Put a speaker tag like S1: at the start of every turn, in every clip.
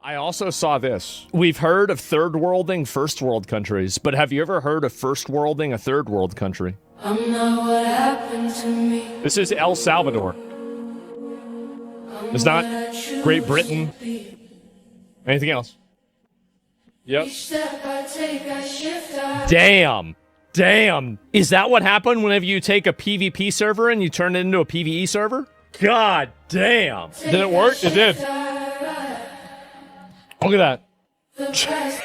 S1: I also saw this. We've heard of third worlding first world countries, but have you ever heard of first worlding a third world country?
S2: I'm not what happened to me.
S1: This is El Salvador. It's not Great Britain. Anything else? Yep. Damn. Damn. Is that what happened whenever you take a PvP server and you turn it into a PvE server? God damn. Did it work? It did. Look at that.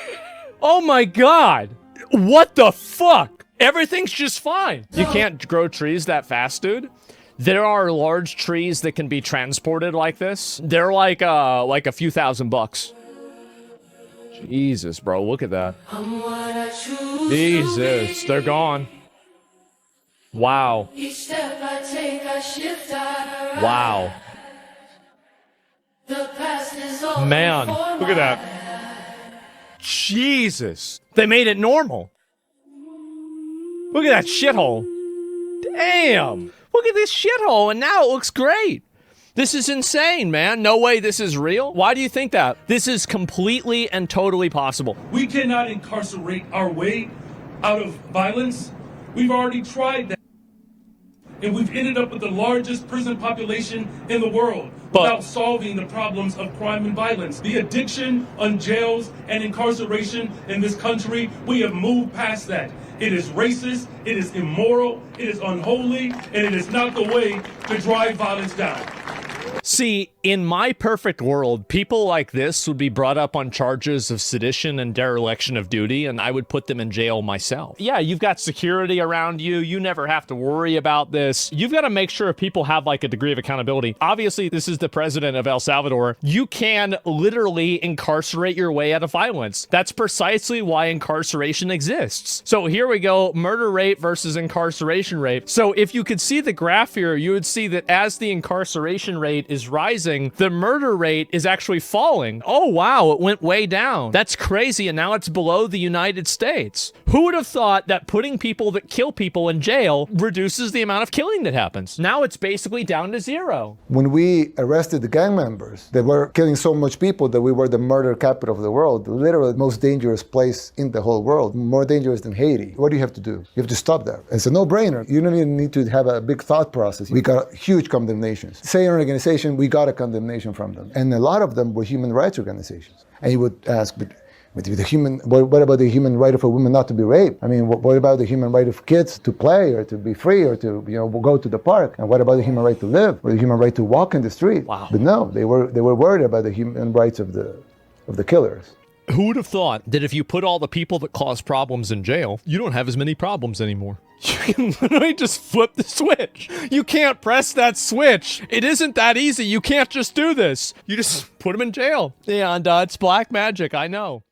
S1: Oh my god. What the fuck? Everything's just fine. You can't grow trees that fast, dude. There are large trees that can be transported like this. They're like a few $1,000. Jesus, bro, look at that. Jesus, they're gone. Wow. Wow. Man, look at that. Jesus. They made it normal. Look at that shithole. Damn. Look at this shithole, and now it looks great. This is insane, man. No way this is real. Why do you think that? This is completely and totally possible.
S3: We cannot incarcerate our way out of violence. We've already tried that. And we've ended up with the largest prison population in the world without solving the problems of crime and violence. The addiction on jails and incarceration in this country, we have moved past that. It is racist, it is immoral, it is unholy, and it is not the way to drive violence down.
S1: See, in my perfect world, people like this would be brought up on charges of sedition and dereliction of duty, and I would put them in jail myself. Yeah, you've got security around you. You never have to worry about this. You've got to make sure people have like a degree of accountability. Obviously, this is the president of El Salvador. You can literally incarcerate your way out of violence. That's precisely why incarceration exists. So here we go, murder rate versus incarceration rate. So if you could see the graph here, you would see that as the incarceration rate is rising, the murder rate is actually falling. Oh wow, it went way down. That's crazy, and now it's below the United States. Who would have thought that putting people that kill people in jail reduces the amount of killing that happens? Now it's basically down to zero.
S4: When we arrested the gang members, they were killing so much people that we were the murder capital of the world, literally the most dangerous place in the whole world, more dangerous than Haiti. What do you have to do? You have to stop that. It's a no-brainer. You don't even need to have a big thought process. We got huge condemnations. Say an organization, we got a condemnation from them. And a lot of them were human rights organizations. And you would ask, but what about the human right of a woman not to be raped? I mean, what about the human right of kids to play or to be free or to go to the park? And what about the human right to live or the human right to walk in the street?
S1: Wow.
S4: But no, they were worried about the human rights of the killers.
S1: Who would have thought that if you put all the people that cause problems in jail, you don't have as many problems anymore? You can literally just flip the switch. You can't press that switch. It isn't that easy. You can't just do this. You just put them in jail. And it's black magic, I know.